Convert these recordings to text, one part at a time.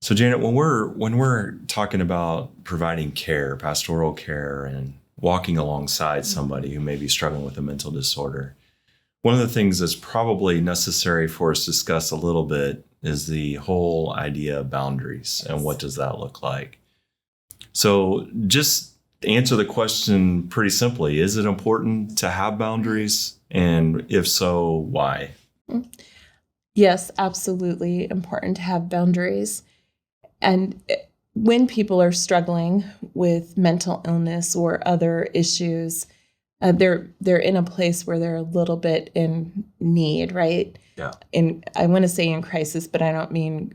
So Janet, when we're talking about providing care, pastoral care, and walking alongside somebody who may be struggling with a mental disorder, one of the things that's probably necessary for us to discuss a little bit is the whole idea of boundaries and what does that look like. So just answer the question pretty simply. Is it important to have boundaries? And if so, why? Yes, absolutely important to have boundaries. And when people are struggling with mental illness or other issues, they're in a place where they're a little bit in need, right? Yeah. And I want to say in crisis, but I don't mean,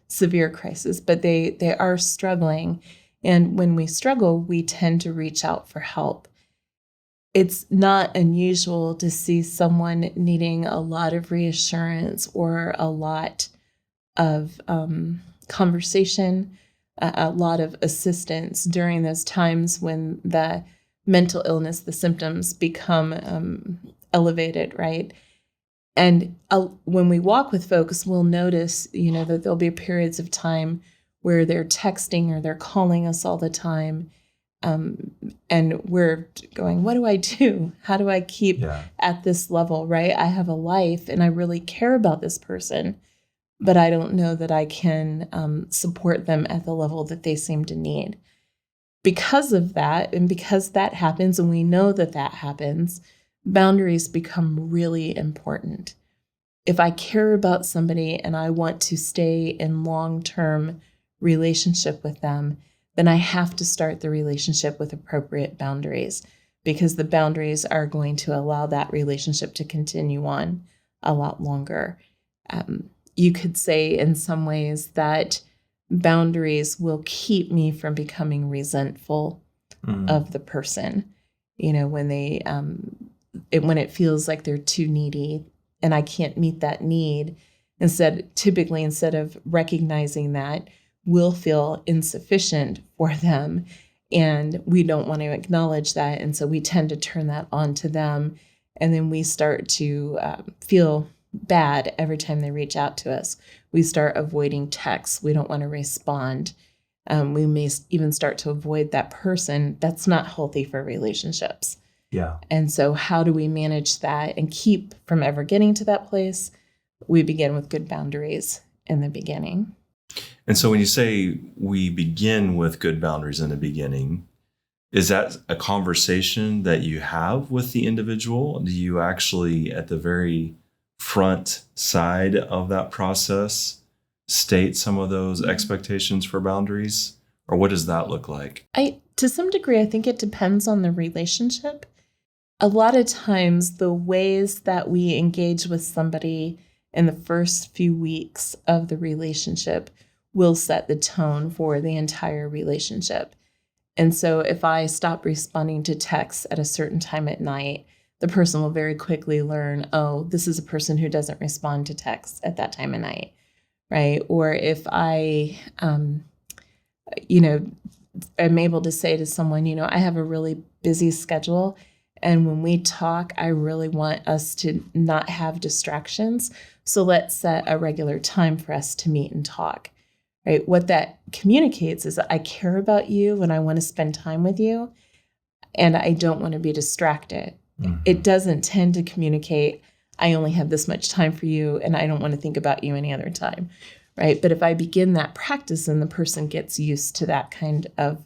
severe crisis, but they are struggling. And when we struggle, we tend to reach out for help. It's not unusual to see someone needing a lot of reassurance or a lot of conversation, a lot of assistance during those times when the mental illness, the symptoms become elevated, right? And when we walk with folks, we'll notice, that there'll be periods of time where they're texting or they're calling us all the time. And we're going, what do I do? How do I keep at this level, right? I have a life and I really care about this person, but I don't know that I can support them at the level that they seem to need. Because of that, and because that happens, and we know that happens, boundaries become really important. If I care about somebody and I want to stay in long-term relationship with them, then I have to start the relationship with appropriate boundaries, because the boundaries are going to allow that relationship to continue on a lot longer. You could say in some ways that boundaries will keep me from becoming resentful of the person. When they when it feels like they're too needy and I can't meet that need, instead of recognizing that, we'll feel insufficient for them, and we don't want to acknowledge that, and so we tend to turn that on to them, and then we start to feel bad every time they reach out to us. We start avoiding texts. We don't want to respond. We may even start to avoid that person. That's not healthy for relationships. Yeah. And so how do we manage that and keep from ever getting to that place? We begin with good boundaries in the beginning. And so when you say we begin with good boundaries in the beginning, is that a conversation that you have with the individual? Do you actually, at the very front side of that process, state some of those expectations for boundaries? Or what does that look like? To some degree, I think it depends on the relationship. A lot of times, the ways that we engage with somebody in the first few weeks of the relationship will set the tone for the entire relationship. And so if I stop responding to texts at a certain time at night, the person will very quickly learn, oh, this is a person who doesn't respond to texts at that time of night, right? Or if I, am able to say to someone, I have a really busy schedule, and when we talk, I really want us to not have distractions. So let's set a regular time for us to meet and talk, right? What that communicates is that I care about you and I want to spend time with you, and I don't want to be distracted. Mm-hmm. It doesn't tend to communicate, I only have this much time for you and I don't want to think about you any other time, right? But if I begin that practice and the person gets used to that kind of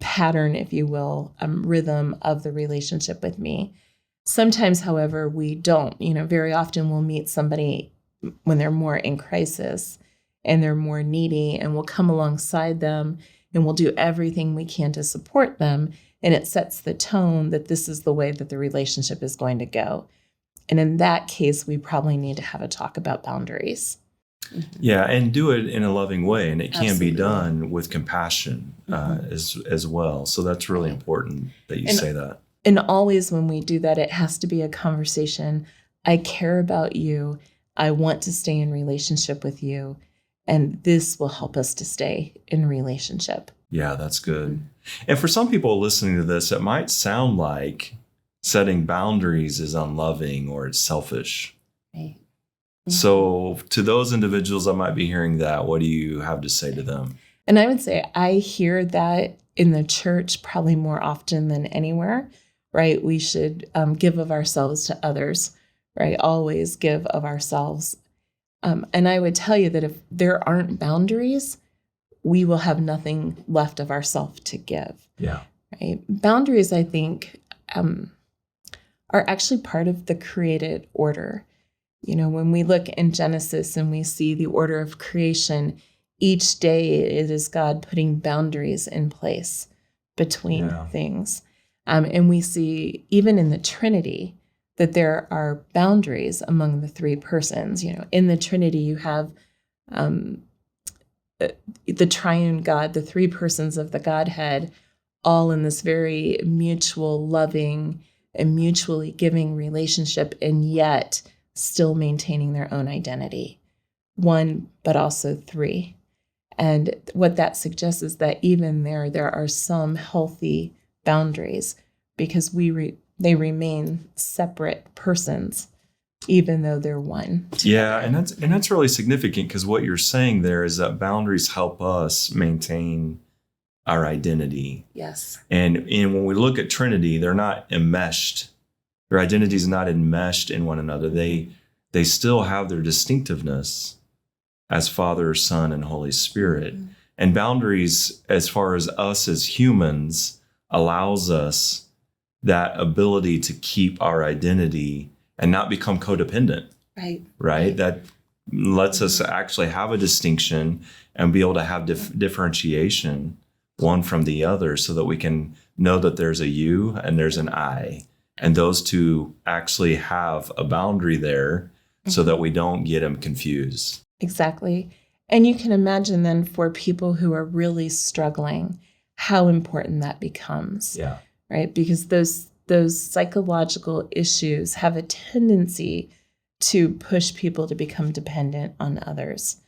pattern, if you will, rhythm of the relationship with me. Sometimes, however, we don't. Very often we'll meet somebody when they're more in crisis and they're more needy, and we'll come alongside them and we'll do everything we can to support them. And it sets the tone that this is the way that the relationship is going to go. And in that case, we probably need to have a talk about boundaries. Yeah, and do it in a loving way, and it can be done with compassion as well. So that's really important that you say that. And always when we do that, it has to be a conversation. I care about you. I want to stay in relationship with you, and this will help us to stay in relationship. Yeah, that's good. Mm-hmm. And for some people listening to this, it might sound like setting boundaries is unloving or it's selfish. Right. So to those individuals that might be hearing that, what do you have to say to them? And I would say I hear that in the church probably more often than anywhere, right? We should give of ourselves to others, right? Always give of ourselves. And I would tell you that if there aren't boundaries, we will have nothing left of ourselves to give. Yeah. Right? Boundaries, I think, are actually part of the created order. You know, when we look in Genesis and we see the order of creation, each day it is God putting boundaries in place between things. And we see even in the Trinity that there are boundaries among the three persons. You know, in the Trinity, you have the triune God, the three persons of the Godhead, all in this very mutual, loving, and mutually giving relationship, and yet still maintaining their own identity. One, but also three. And what that suggests is that even there are some healthy boundaries because they remain separate persons, even though they're one together. Yeah, and that's really significant because what you're saying there is that boundaries help us maintain our identity. Yes. And when we look at Trinity, they're not enmeshed. Their identity is not enmeshed in one another. They still have their distinctiveness as Father, Son, and Holy Spirit. Mm-hmm. And boundaries, as far as us as humans, allows us that ability to keep our identity and not become codependent. Right? That lets us actually have a distinction and be able to have differentiation one from the other so that we can know that there's a you and there's an I. And those two actually have a boundary there so that we don't get them confused. Exactly. And you can imagine then for people who are really struggling, how important that becomes. Yeah. Right? Because those psychological issues have a tendency to push people to become dependent on others.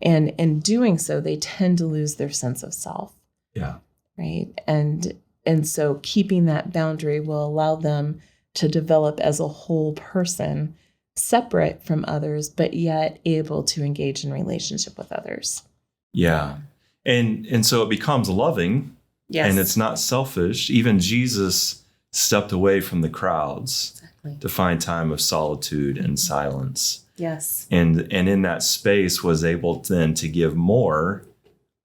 And in doing so, they tend to lose their sense of self. Yeah. Right. And so keeping that boundary will allow them to develop as a whole person, separate from others, but yet able to engage in relationship with others. Yeah. And so it becomes loving. Yes. And it's not selfish. Even Jesus stepped away from the crowds to find time of solitude and silence. Yes. And in that space was able then to give more,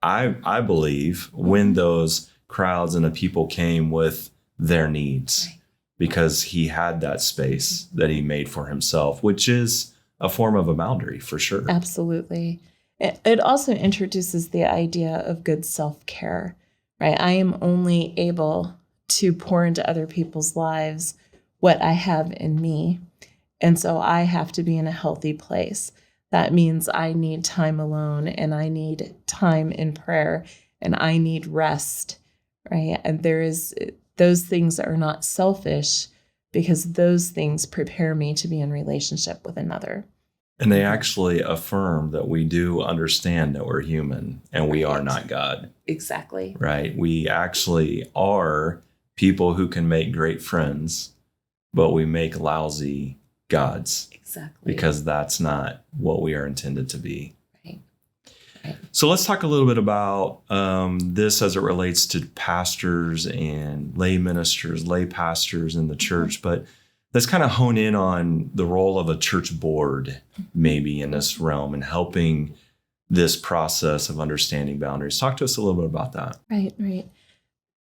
I believe, when those crowds and the people came with their needs. Right. Because he had that space that he made for himself, which is a form of a boundary for sure. Absolutely. It also introduces the idea of good self-care, right? I am only able to pour into other people's lives what I have in me. And so I have to be in a healthy place. That means I need time alone and I need time in prayer and I need rest, right? And those things are not selfish because those things prepare me to be in relationship with another. And they actually affirm that we do understand that we're human and we are not God. Exactly. Right? We actually are people who can make great friends, but we make lousy gods. Exactly. Because that's not what we are intended to be. Right. So let's talk a little bit about this as it relates to pastors and lay ministers, lay pastors in the church. But let's kind of hone in on the role of a church board, maybe in this realm, and helping this process of understanding boundaries. Talk to us a little bit about that. Right.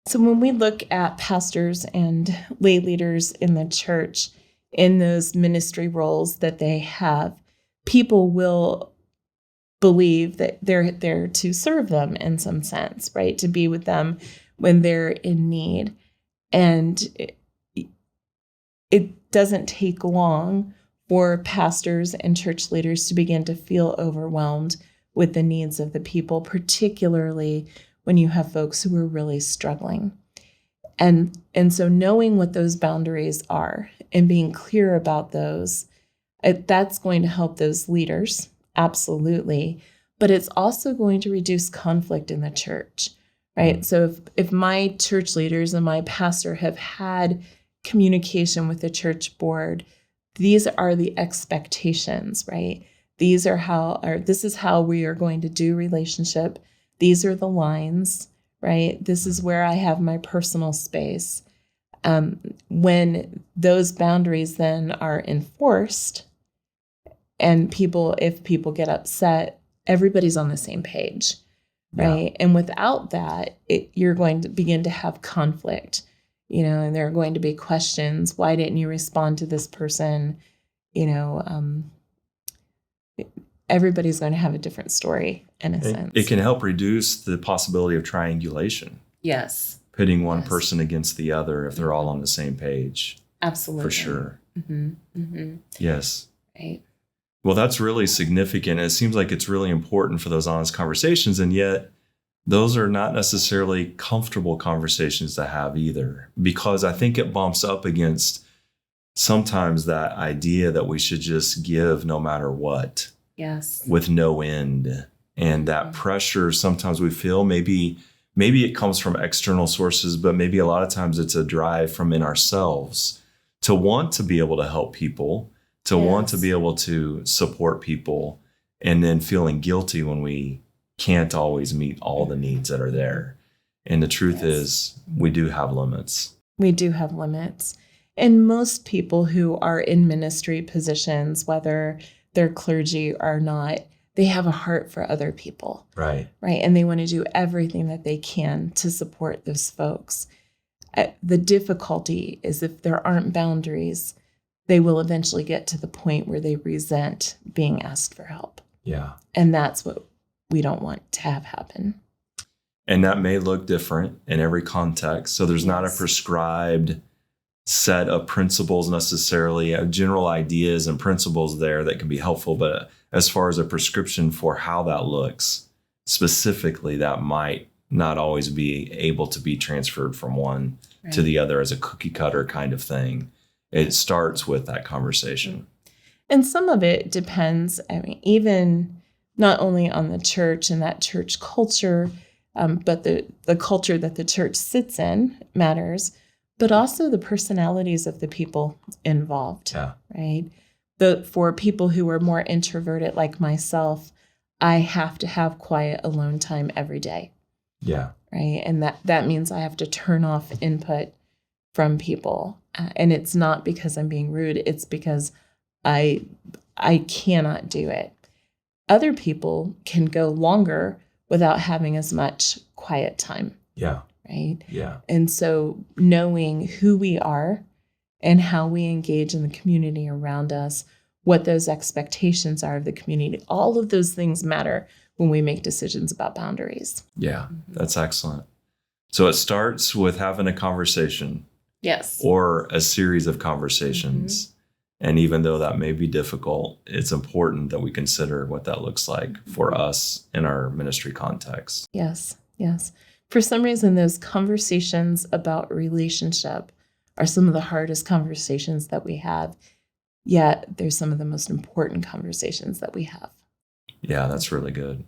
So when we look at pastors and lay leaders in the church, in those ministry roles that they have, people will believe that they're there to serve them in some sense, right? To be with them when they're in need. And it doesn't take long for pastors and church leaders to begin to feel overwhelmed with the needs of the people, particularly when you have folks who are really struggling. And so knowing what those boundaries are and being clear about those, that's going to help those leaders, absolutely. But it's also going to reduce conflict in the church, right? So if my church leaders and my pastor have had communication with the church board these are the expectations, right? This is how we are going to do relationship. These are the lines, right? This is where I have my personal space. When those boundaries then are enforced, and if people get upset, everybody's on the same page, right? Yeah. And without that, you're going to begin to have conflict, and there are going to be questions. Why didn't you respond to this person? Everybody's going to have a different story in a sense. It can help reduce the possibility of triangulation. Yes. Pitting one person against the other if they're all on the same page. Absolutely. For sure. Mm-hmm. Mm-hmm. Yes. Right. Well, that's really significant. It seems like it's really important for those honest conversations, and yet those are not necessarily comfortable conversations to have either, because I think it bumps up against sometimes that idea that we should just give no matter what. Yes. With no end. And that pressure sometimes we feel, maybe it comes from external sources, but maybe a lot of times it's a drive from in ourselves to want to be able to help people, to want to be able to support people, and then feeling guilty when we can't always meet all the needs that are there. And the truth is, we do have limits. We do have limits. And most people who are in ministry positions, whether they're clergy or not, they have a heart for other people. Right. Right. And they want to do everything that they can to support those folks. The difficulty is if there aren't boundaries, they will eventually get to the point where they resent being asked for help. Yeah. And that's what we don't want to have happen. And that may look different in every context. So there's not a prescribed set of principles necessarily, general ideas and principles there that can be helpful. But as far as a prescription for how that looks, specifically, that might not always be able to be transferred from one to the other as a cookie cutter kind of thing. It starts with that conversation. And some of it depends, even not only on the church and that church culture, but the culture that the church sits in matters, but also the personalities of the people involved, right? For people who are more introverted like myself, I have to have quiet alone time every day. Yeah. Right. And that means I have to turn off input from people. And it's not because I'm being rude. It's because I cannot do it. Other people can go longer without having as much quiet time. Yeah. Right. Yeah. And so knowing who we are and how we engage in the community around us, what those expectations are of the community, all of those things matter when we make decisions about boundaries. Yeah, that's excellent. So it starts with having a conversation. Yes. Or a series of conversations. And even though that may be difficult, it's important that we consider what that looks like for us in our ministry context. Yes, yes. For some reason, those conversations about relationship are some of the hardest conversations that we have, yet they're some of the most important conversations that we have. Yeah, that's really good.